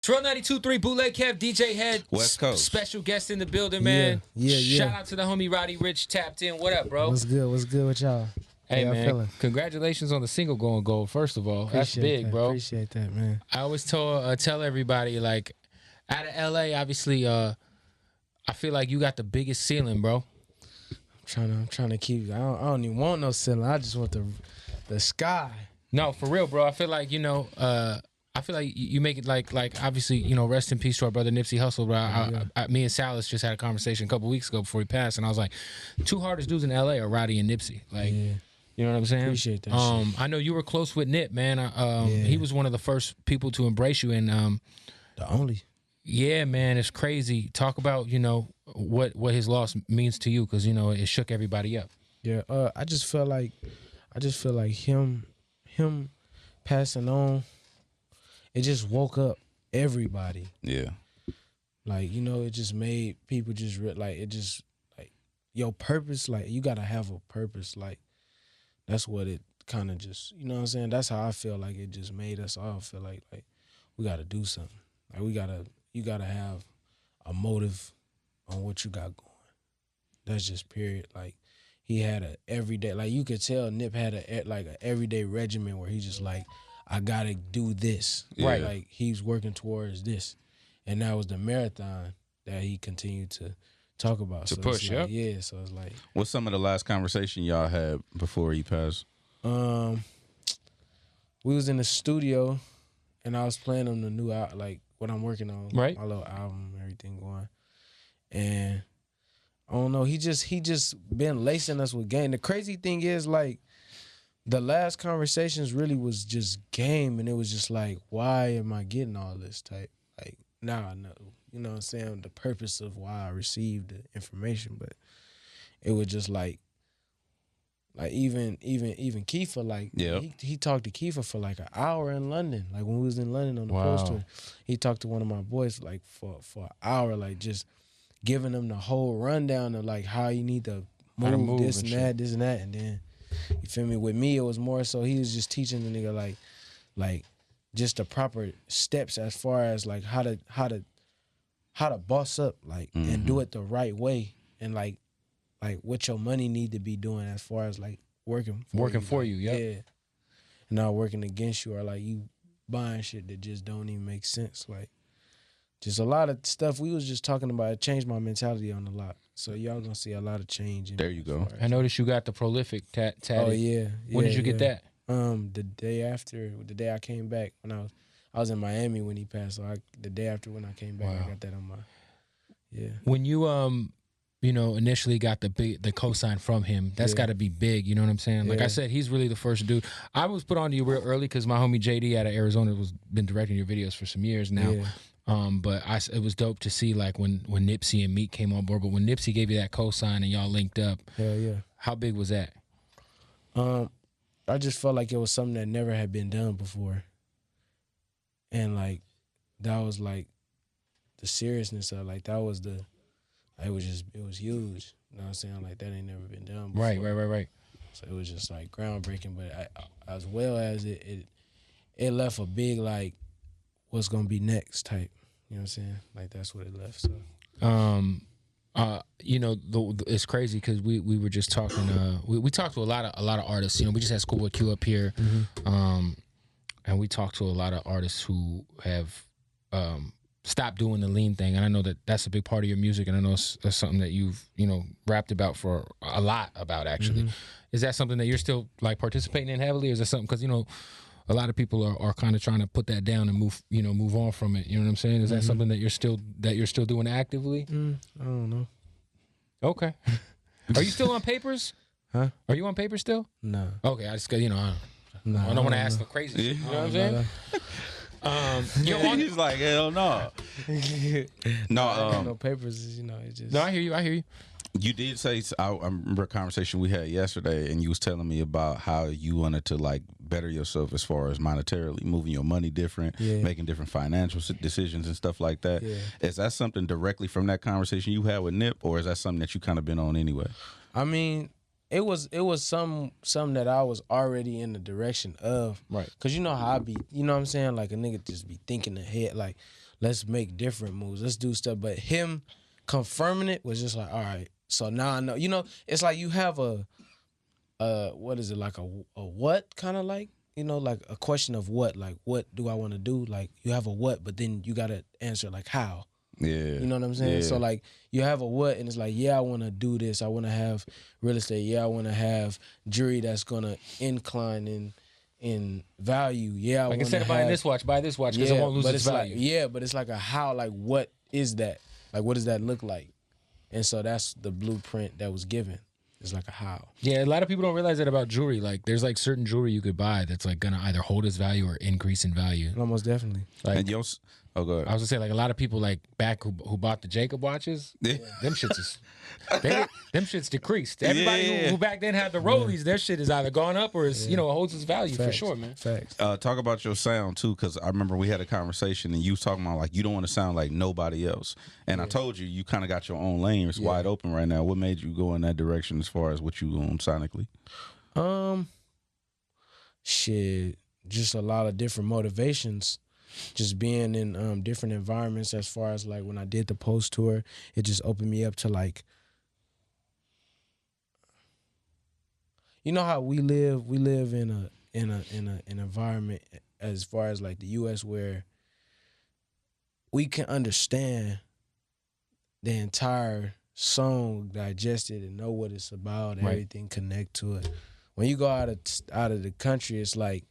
Trill 92.3 Bootleg Kev, DJ Head, West Coast. Special guest in the building, man. Yeah. Shout out to the homie Roddy Ricch tapped in. What up, bro? What's good? What's good with y'all? Hey, How y'all man. feeling? Congratulations on the single going gold, first of all. That's big, that. bro. Appreciate that, man. I always tell everybody, like, out of LA, obviously, I feel like you got the biggest ceiling, bro. I'm trying to keep. I don't even want no ceiling. I just want the sky. No, for real, bro. I feel like, I feel like you make it like obviously, rest in peace to our brother Nipsey Hussle, bro. Me and Salas just had a conversation a couple weeks ago before he passed, and I was like, two hardest dudes in LA are Roddy and Nipsey. Like, you know what I'm saying? Appreciate that shit. I know you were close with Nip, man. He was one of the first people to embrace you, and the only. yeah, man, it's crazy. Talk about, what his loss means to you, because, it shook everybody up. Yeah, I just feel like him passing on, it just woke up everybody. Yeah. Like, it just made people just your purpose, like, you gotta have a purpose. Like, that's what it kind of just, you know what I'm saying? That's how I feel like it just made us all feel like we gotta do something. Like, you gotta have a motive on what you got going. That's just period. Like, he had a everyday, like, you could tell Nip had a everyday regimen where he's just like, I gotta do this. Yeah. Right. Like, he's working towards this. And that was the marathon that he continued to talk about. To so push, it's like, yeah. So it's like, What's some of the last conversation y'all had before he passed? we was in the studio and I was playing on the new like what I'm working on. Right. My little album, everything going. And I don't know, he just been lacing us with game. The crazy thing is, like, the last conversations really was just game, and it was just like, why am I getting all this type? Like, now I know, you know what I'm saying, the purpose of why I received the information, but it was just like even Kiefer, like, he talked to Kiefer for like an hour in London. Like, when we was in London on the Post tour, he talked to one of my boys like for an hour, like, just giving them the whole rundown of like how you need to move this and that, and then, you feel me? With me, it was more so he was just teaching the nigga like just the proper steps as far as like how to boss up, like, and do it the right way, and like what your money need to be doing as far as like working for you, yeah, and not working against you, or like you buying shit that just don't even make sense. Like, just a lot of stuff we was just talking about. It changed my mentality on a lot. So y'all gonna see a lot of change. There you go. I noticed you got the prolific tat. Oh yeah. When did you get that? The day I came back, when I was in Miami when he passed. So the day after when I came back, I got that on my. Yeah. When you initially got the cosign from him, that's got to be big. You know what I'm saying? Like I said, he's really the first dude. I was put on to you real early because my homie JD out of Arizona been directing your videos for some years now. Yeah. But it was dope to see, like, when Nipsey and Meek came on board. But when Nipsey gave you that cosign and y'all linked up, hell yeah. How big was that? I just felt like it was something that never had been done before, and like that was like the seriousness of, like, that was it was huge. You know what I'm saying? Like, that ain't never been done before. Right. So it was just like groundbreaking, but as well as it left a big, like, what's gonna be next type. You know what I'm saying? Like, that's what it left. So, it's crazy because we were just talking. We talked to a lot of artists. We just had Schoolboy Q up here, and we talked to a lot of artists who have stopped doing the lean thing. And I know that that's a big part of your music, and I know that's something that you've rapped about for a lot about, actually. Is that something that you're still, like, participating in heavily, or is that something because a lot of people are kind of trying to put that down and move on from it. You know what I'm saying? Is that something that you're still doing actively? I don't know. Okay. Are you still on Papers? Huh? Are you on Papers still? No. Okay, I just I don't want to ask the crazy shit. You know what I'm saying? He's like, hell no. No papers. It just. No, I hear you. You did say, I remember a conversation we had yesterday, and you was telling me about how you wanted to, like, better yourself as far as monetarily, moving your money different, making different financial decisions and stuff like that. Yeah. Is that something directly from that conversation you had with Nip, or is that something that you kind of been on anyway? I mean, it was some that I was already in the direction of. Right. Cause you know how I be, you know what I'm saying? Like, a nigga just be thinking ahead, like let's make different moves. Let's do stuff. But him confirming it was just like, all right. So now I know. You know, it's like you have a what is it, like a what kind of like, you know, like a question of what, like what do I want to do? Like you have a what, but then you gotta answer like how. Yeah. You know what I'm saying? Yeah. So like you have a what, and it's like, yeah, I want to do this. I want to have real estate. Yeah, I want to have jewelry that's gonna incline in value. Yeah, Like instead of buying this watch, buy this watch because it won't lose its value. Like, but it's like a how. Like what is that? Like what does that look like? And so that's the blueprint that was given. It's like a how. Yeah, a lot of people don't realize that about jewelry. Like, there's like certain jewelry you could buy that's like gonna either hold its value or increase in value. Almost definitely. Like, And go ahead. I was gonna say, like a lot of people like back who bought the Jacob watches, them shits is them shits decreased. Everybody who back then had the Rollies, their shit is either gone up or is it holds its value. Facts. For sure, man. Facts. Talk about your sound too, because I remember we had a conversation and you was talking about like you don't want to sound like nobody else. And I told you kind of got your own lane. It's wide open right now. What made you go in that direction as far as what you own sonically? Shit, just a lot of different motivations. Just being in different environments, as far as like when I did the Post tour, it just opened me up to like, you know how we live in an environment as far as like the US where we can understand the entire song, digest it and know what it's about, and everything connect to it. When you go out of the country, it's like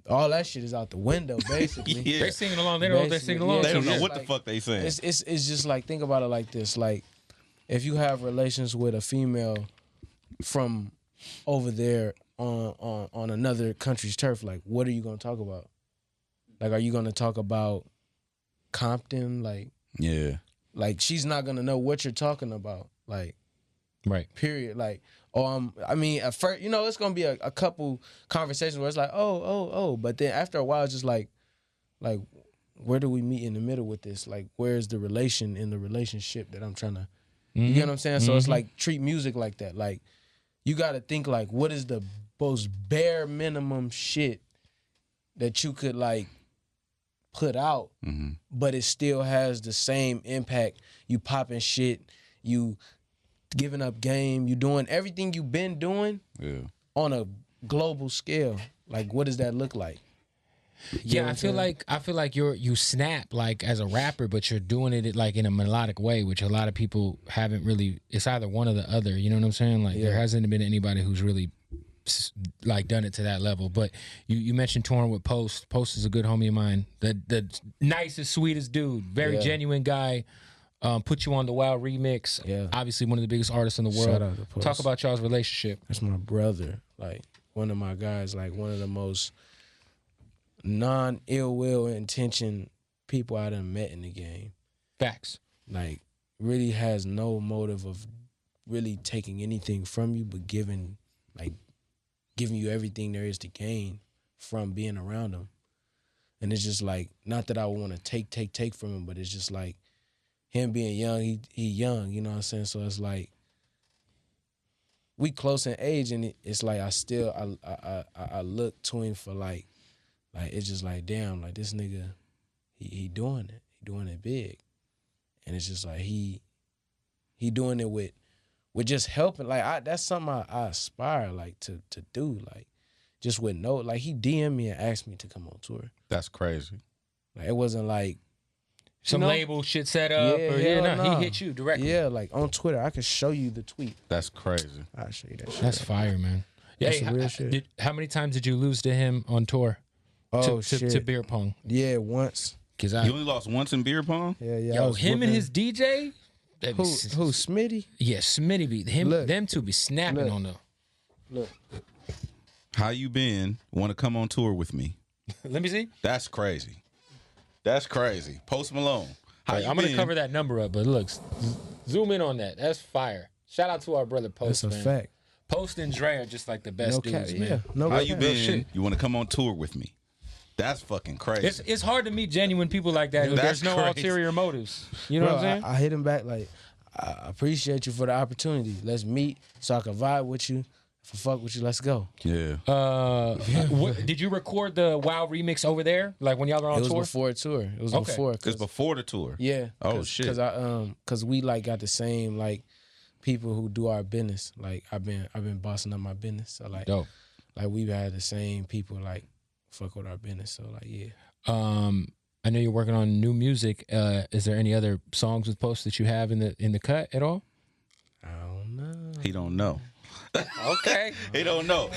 all that shit is out the window, basically. They're singing along. They don't know what they're singing along. They don't know to. what the fuck they saying. It's just like, think about it like this. Like, if you have relations with a female from over there on another country's turf, like, what are you gonna talk about? Like, are you gonna talk about Compton? Like she's not gonna know what you're talking about. Like, Right. period. Like, I mean, at first, you know, it's gonna be a couple conversations where it's like, oh, but then after a while, it's just like, where do we meet in the middle with this? Like, where's the relation in the relationship that I'm trying to, you get what I'm saying? So it's like, treat music like that. Like, you got to think like, what is the most bare minimum shit that you could like put out, but it still has the same impact. You popping shit, you giving up game, you doing everything you've been doing on a global scale. Like, what does that look like? I feel like you snap like as a rapper, but you're doing it like in a melodic way, which a lot of people haven't really. It's either one or the other. You know what I'm saying? Like there hasn't been anybody who's really like done it to that level. But you mentioned touring with Post. Post is a good homie of mine. The nicest, sweetest dude. Very genuine guy. Put You on the Wild remix. Yeah. Obviously one of the biggest artists in the world. Shout out to Post. Talk about y'all's relationship. That's my brother. Like, one of my guys. Like, one of the most non-ill will intention people I done met in the game. Facts. Like, really has no motive of really taking anything from you, but giving you everything there is to gain from being around him. And it's just like, not that I want to take from him, but it's just like him being young, he young, you know what I'm saying? So it's like, we close in age, and it's like I look to him for like it's just like, damn, like this nigga, he doing it. He doing it big. And it's just like he doing it with just helping. Like, that's something I aspire like to do. Like, just with like, he DM'd me and asked me to come on tour. That's crazy. Like, it wasn't like some label shit set up, he hit you directly. Yeah, like on Twitter, I could show you the tweet. That's crazy. I'll show you that shit. That's fire, man. That's some real shit. How many times did you lose to him on tour? To beer pong? Yeah, once. You only lost once in beer pong? Yeah. Yo, him and his DJ? Who, Smitty? Yeah, Smitty be him. Them two be snapping on them. Look. How you been? Want to come on tour with me? Let me see. That's crazy. That's crazy. Post Malone. I'm going to cover that number up, but look, zoom in on that. That's fire. Shout out to our brother Post, That's a man. fact. Post and Dre are just like the best dudes, man. Yeah, How you been? You want to come on tour with me? That's fucking crazy. It's hard to meet genuine people like that. There's no ulterior motives. You know what I'm saying? I hit him back like, I appreciate you for the opportunity. Let's meet so I can vibe with you. if I fuck with you, let's go. Yeah. Did you record the Wow remix over there? Like when y'all were on tour? It was before a tour. It was before. It's before the tour. Yeah. Oh shit. Cause we like got the same like people who do our business. Like I've been bossing up my business. So like, dope. Like we've had the same people like fuck with our business. So like, yeah. I know you're working on new music. Is there any other songs with Post that you have in the cut at all? I don't know. He don't know. Okay. He don't know.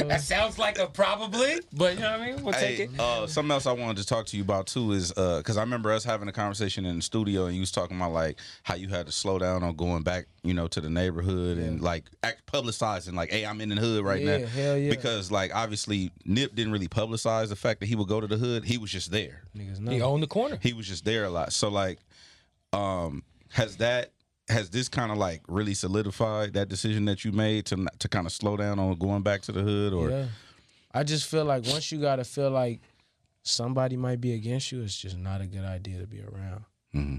That sounds like a probably, but you know what I mean? We'll take it. Something else I wanted to talk to you about too is because I remember us having a conversation in the studio and you was talking about like how you had to slow down on going back, you know, to the neighborhood and like publicizing like, hey, I'm in the hood right now. Hell yeah. Because like obviously Nip didn't really publicize the fact that he would go to the hood. He was just there. Niggas know. He owned the corner. He was just there a lot. So like, has this kind of like really solidified that decision that you made to kind of slow down on going back to the hood? Or yeah, I just feel like once you gotta feel like somebody might be against you, it's just not a good idea to be around. Mm-hmm.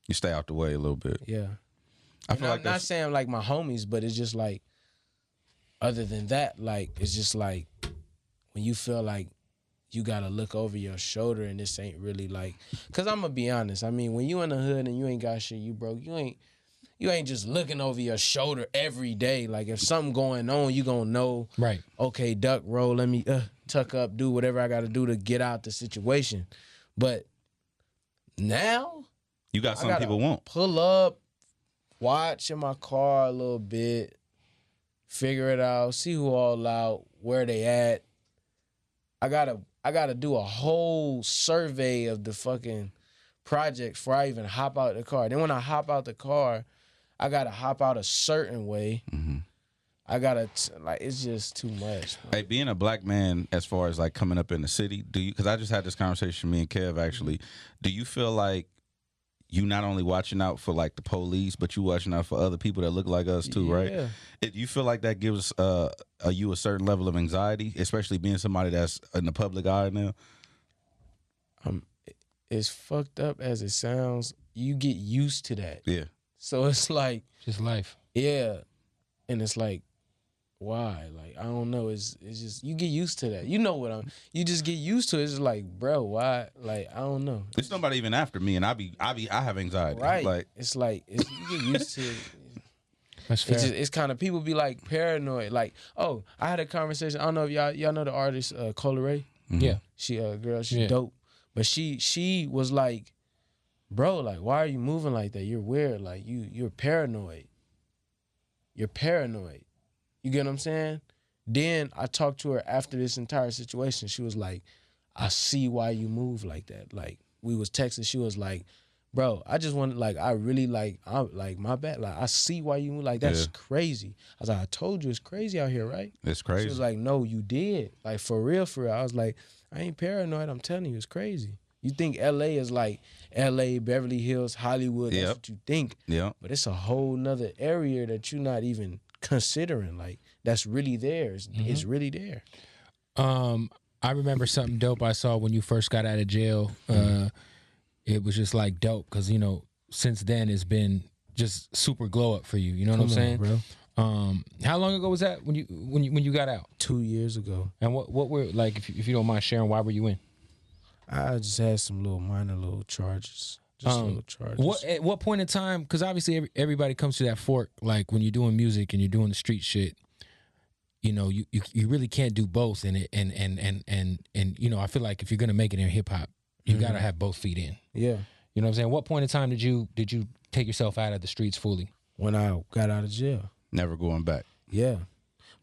You stay out the way a little bit. Yeah, I feel like I'm not saying like my homies, but it's just like other than that, like it's just like when you feel like you gotta look over your shoulder and this ain't really like, cause I'm gonna be honest. I mean, when you in the hood and you ain't got shit, you broke, you ain't just looking over your shoulder every day. Like if something going on, you gonna know, right? Okay, duck, roll, let me tuck up, do whatever I gotta do to get out the situation. But now you got some people won't pull up, watch in my car a little bit, figure it out, see who all out, where they at. I gotta do a whole survey of the fucking projects before I even hop out the car. Then when I hop out the car, I gotta hop out a certain way. Mm-hmm. I gotta like it's just too much. Man. Hey, being a black man, as far as like coming up in the city, do you? Because I just had this conversation, me and Kev actually. Do you feel like you not only watching out for like the police, but you watching out for other people that look like us too, right? You feel like that gives you a certain level of anxiety, especially being somebody that's in the public eye now? As fucked up as it sounds, you get used to that. Yeah. So it's like just life. Yeah, and it's like, why? Like I don't know. It's just you get used to that. You know what you just get used to it. It's just like, bro, why? Like I don't know. It's nobody even after me, and I have anxiety. Right. Like you get used to it. That's fair. It's kind of people be like paranoid. Like, oh, I had a conversation. I don't know if y'all know the artist Cola Ray. Mm-hmm. Yeah, she girl, she's dope. But she was like, bro, like why are you moving like that? You're weird. Like you're paranoid. You're paranoid. You get what I'm saying? Then I talked to her after this entire situation. She was like, I see why you move like that. Like we was texting. She was like, bro, I just want like I really like I'm like my bad. Like I see why you move like that's crazy. I was like, I told you it's crazy out here, right? It's crazy. She was like, no, you did. Like for real, for real. I was like, I ain't paranoid. I'm telling you, it's crazy. You think LA is like LA, Beverly Hills, Hollywood. That's what you think. Yeah. But it's a whole nother area that you're not even considering. Like that's really there. It's really there. I remember something dope I saw when you first got out of jail. It was just like dope because you know since then it's been just super glow up for you. You know what I'm saying, bro? How long ago was that when you got out? 2 years ago. And what were like if you don't mind sharing, why were you in? I just had some minor charges. Just little charges. At what point in time? Because obviously everybody comes to that fork. Like when you're doing music and you're doing the street shit, you know, you really can't do both. And you know, I feel like if you're gonna make it in hip hop, you gotta have both feet in. Yeah. You know what I'm saying? What point in time did you take yourself out of the streets fully? When I got out of jail. Never going back. Yeah.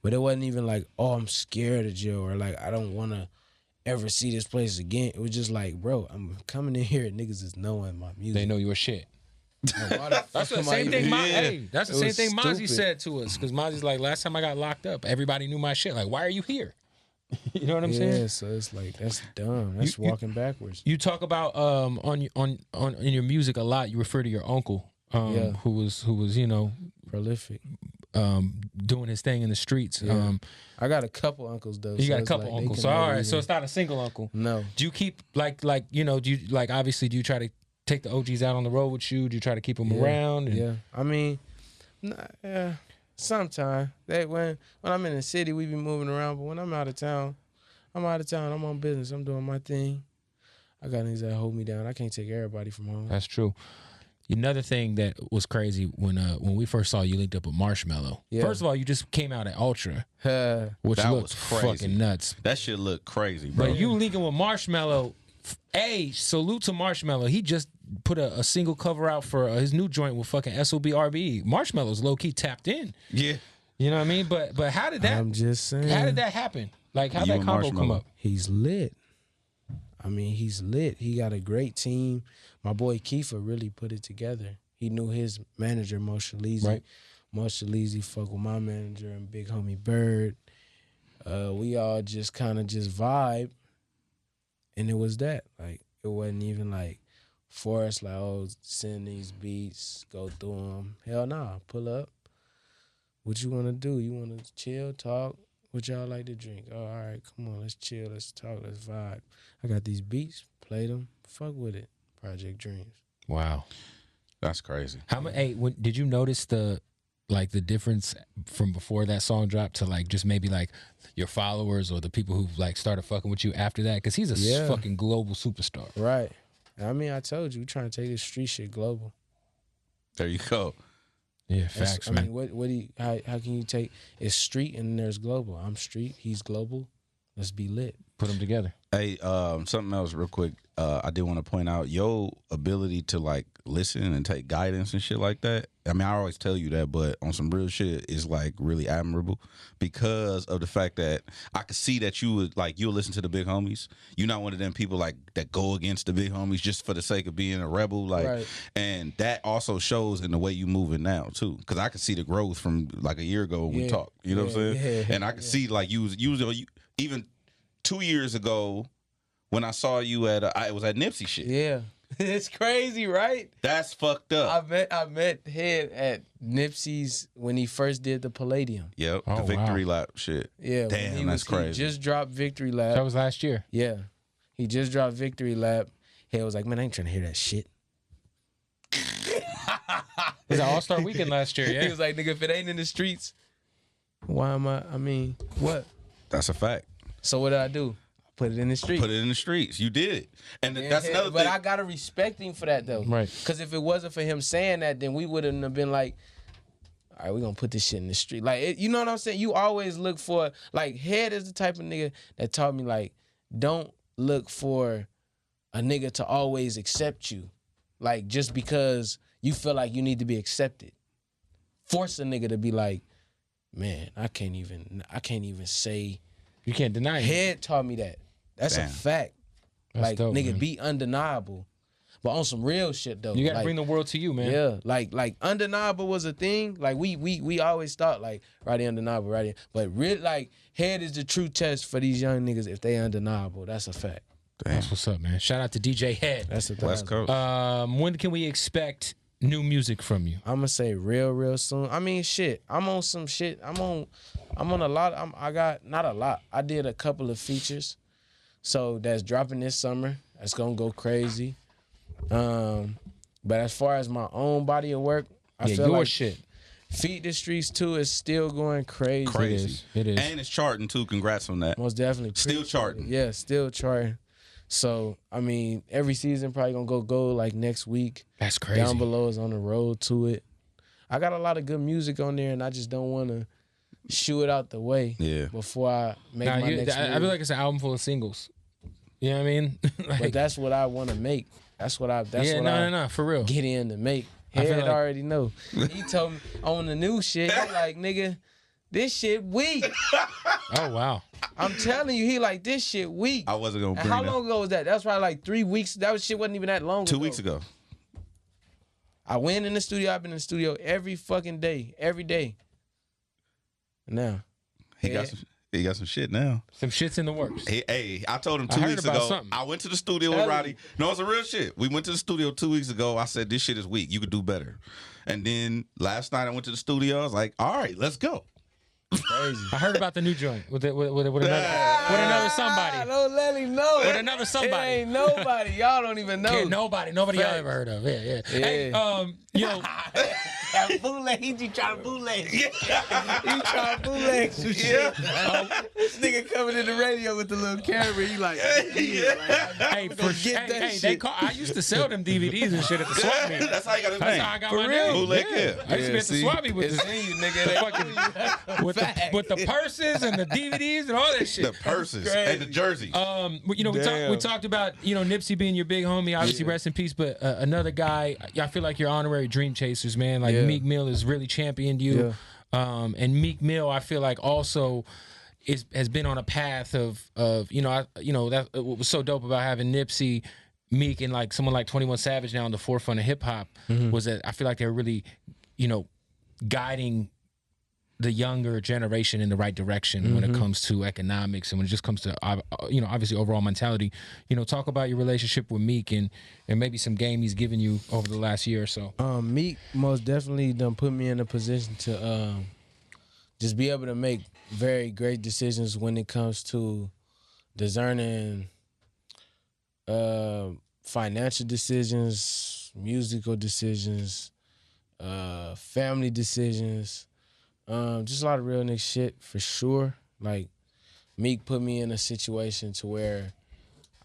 But it wasn't even like, oh, I'm scared of jail or like I don't wanna ever see this place again. It was just like, bro, I'm coming in here and niggas is knowing my music. They know your shit. That's the same thing. That's the same thing Mozzie stupid. said to us because Mozzie's like, last time I got locked up, everybody knew my shit. Like, why are you here? You know what I'm saying? Yeah, so it's like that's dumb. That's walking backwards. You talk about in your music a lot. You refer to your uncle, who was you know prolific, doing his thing in the streets. Yeah. I got a couple uncles though. You got a couple uncles. So all right, so it's not a single uncle. No. Do you keep like you know? Do you like obviously? Do you try to take the OGs out on the road with you? Do you try to keep them around? Yeah. I mean, yeah. Sometime. When I'm in the city, we be moving around. But when I'm out of town, I'm on business. I'm doing my thing. I got niggas that hold me down. I can't take everybody from home. That's true. Another thing that was crazy when we first saw you linked up with Marshmello. Yeah. First of all, you just came out at Ultra, which That looked was crazy. fucking nuts. That shit looked crazy, bro. But you linking with Marshmello, salute to Marshmello. He just put a single cover out for his new joint with fucking SOBRBE. Marshmello's low key tapped in. Yeah. You know what I mean? But how did that? I'm just saying. How did that happen? Like how You that and combo come Marshmello. up? He's lit. I mean, he's lit. He got a great team. My boy Kiefer really put it together. He knew his manager, Moshe Leezy. Right. Moshe Leezy fuck with my manager and big homie Bird. We all just kind of just vibe. And it was that. Like, it wasn't even like for us, like, oh, send these beats, go through them. Hell nah, pull up. What you want to do? You want to chill, talk? What y'all like to drink? Oh, all right, come on, let's chill, let's talk, let's vibe. I got these beats, play them, fuck with it. Project Dreams. Wow. That's crazy. Did you notice the difference from before that song dropped to like just maybe like your followers or the people who like started fucking with you after that? Because he's a fucking global superstar. Right. I mean, I told you, we trying to take this street shit global. There you go. Yeah, facts, man. I mean, what do you, how can you take, it's street and there's global. I'm street, he's global. Let's be lit. Put them together. Hey, something else real quick. I did want to point out your ability to like listen and take guidance and shit like that. I mean, I always tell you that, but on some real shit is like really admirable because of the fact that I could see that you'll listen to the big homies. You're not one of them people like that go against the big homies just for the sake of being a rebel. Like, Right. And that also shows in the way you moving now too. Because I could see the growth from like a year ago when we talked. You know what I'm saying? Yeah, and I could see like you even 2 years ago when I saw you at it was at Nipsey shit. Yeah. It's crazy, right? That's fucked up. I met Head at Nipsey's when he first did the Palladium. Yep, Oh, the victory wow. lap shit. Yeah. Damn, that's crazy. He just dropped Victory Lap. That was last year. Yeah. He just dropped Victory Lap. Head was like, man, I ain't trying to hear that shit. It was an All-Star Weekend last year, yeah. He was like, nigga, if it ain't in the streets, why am I mean, what? That's a fact. So what did I do? Put it in the streets. Put it in the streets. You did it. And Yeah, that's another but thing. I gotta respect him for that though. Right. Because if it wasn't for him saying that, then we wouldn't have been like, all right, we're gonna put this shit in the street. Like, you know what I'm saying? You always look for, like, Head is the type of nigga that taught me, like, don't look for a nigga to always accept you. Like, just because you feel like you need to be accepted. Force a nigga to be like, man, I can't even say. You can't deny it. Head taught me that. That's Damn. a fact. That's like, dope, nigga, man. be undeniable. But on some real shit though. You gotta like, bring the world to you, man. yeah, like undeniable was a thing. Like we always thought like Roddy undeniable, Roddy. But real like Head is the true test for these young niggas if they undeniable. That's a fact. Damn. That's what's up, man. Shout out to DJ Head. That's a West thousand. Coast. When can we expect new music from you? I'm gonna say real soon. I mean, shit. I'm on some shit. I'm on a lot. I got not a lot. I did a couple of features, so that's dropping this summer. That's gonna go crazy. But as far as my own body of work, I Yeah, feel your like shit. Feed the Streets 2 is still going crazy. Crazy. It is. And it's charting too. Congrats on that. Most definitely. Still Appreciate charting. it. Yeah, still charting. So, I mean, every season probably gonna go like next week. That's crazy. Down Below is on the road to it. I got a lot of good music on there, and I just don't want to shoo it out the way Yeah. before I make Nah, my next I move. feel like it's an album full of singles. You know what I mean? Like, But that's what I want to make. That's what I for real. get in to make. I feel Head like- already know. He told me on the new shit, he like, nigga, this shit weak. Oh wow. I'm telling you, he like, this shit weak. I wasn't gonna And bring how that. long ago was that? That was probably like 3 weeks. That shit wasn't even that long 2 ago. weeks ago. I went in the studio. I've been in the studio every fucking day. Every day. Now. He Yeah. got some shit now. Some shit's in the works. Hey, I told him I 2 heard weeks about ago. something. I went to the studio with Tell Roddy. me. No, it's a real shit. We went to the studio 2 weeks ago. I said, this shit is weak. You could do better. And then last night I went to the studio. I was like, all right, let's go. Crazy. I heard about the new joint with another somebody. Don't let him know. With another somebody. It ain't nobody. Y'all don't even know. Yeah, nobody y'all Facts. ever heard of. Yeah. Yeah. Hey, yo, He trying to bootleg. He trying to bootleg some shit. This nigga coming in the radio with the little camera. He like, hey, I used to sell them DVDs and shit at the swap meet. That's how you got his That's name. how I got For my real? name. Bootleg Yeah. Kid. I used to be at the swap meet with with the purses and the DVDs and all that shit. The purses and the jerseys. We talked about Nipsey being your big homie. Obviously, rest in peace. But another guy, I feel like you're honorary dream chasers, man. Like Meek Mill has really championed you, and Meek Mill, I feel like also has been on a path of that what was so dope about having Nipsey, Meek, and like someone like 21 Savage now on the forefront of hip hop was that I feel like they're really, guiding the younger generation in the right direction when it comes to economics and when it just comes to obviously overall mentality. Talk about your relationship with Meek and maybe some game he's given you over the last year or so. Meek most definitely done put me in a position to just be able to make very great decisions when it comes to discerning financial decisions, musical decisions, family decisions. Just a lot of real nigga shit for sure. Like Meek put me in a situation to where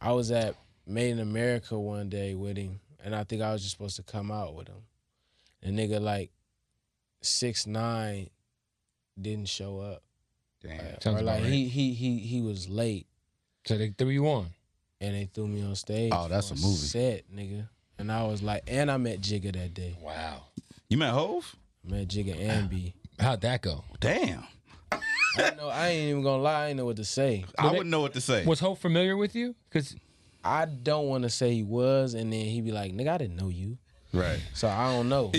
I was at Made in America one day with him, and I think I was just supposed to come out with him. And nigga like 6'9" didn't show up. Damn. Or like he was late. So they threw you on. And they threw me on stage. Oh, that's a movie. Set, nigga. And I was like, and I met Jigga that day. Wow. You met Hove? I met Jigga and B. How'd that go? Damn. I ain't even gonna lie. I ain't know what to say. I wouldn't know what to say. Was Hope familiar with you? Because I don't want to say he was, and then he be like, nigga, I didn't know you. Right. So I don't know.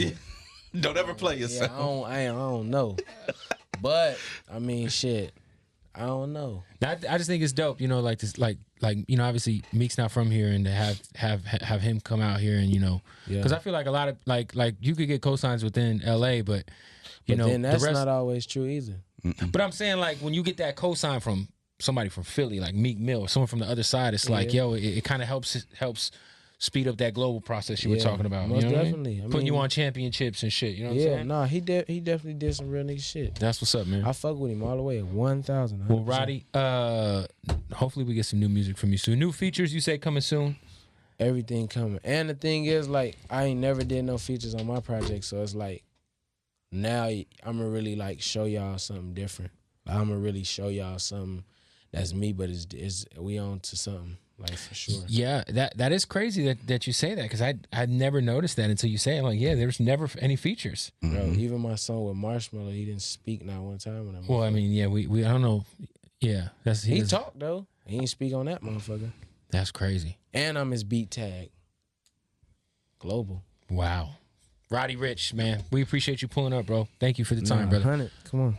Don't ever play yourself. I don't know. But I mean, shit, I don't know. I just think it's dope, like this, like obviously Meek's not from here, and to have him come out here and because I feel like a lot of like you could get cosigns within LA, but then that's the rest, not always true either. But I'm saying like when you get that cosign from somebody from Philly, like Meek Mill, or someone from the other side, it's like it kind of helps speed up that global process you were talking about. Most I definitely. mean? Putting you on championships and shit. You know what I'm saying? Nah, he definitely did some real nigga shit. That's what's up, man. I fuck with him all the way at 1,000. Well, Roddy, hopefully we get some new music from you soon. New features you say coming soon? Everything coming. And the thing is, like, I ain't never did no features on my project, so it's like, now I'm gonna really like show y'all something different. I'm gonna really show y'all something that's me, but it's we on to something. Like, for sure. Yeah, that is crazy that you say that, because I'd never noticed that until you say it. I'm like, yeah, there's never any features. Bro, even my song with Marshmello, he didn't speak not one time when Well, I mean, yeah, we I don't know. Yeah, he talked though. He ain't speak on that motherfucker. That's crazy. And I'm his beat tag. Global. Wow. Roddy Ricch, man, we appreciate you pulling up, bro. Thank you for the time, brother. 100. Come on.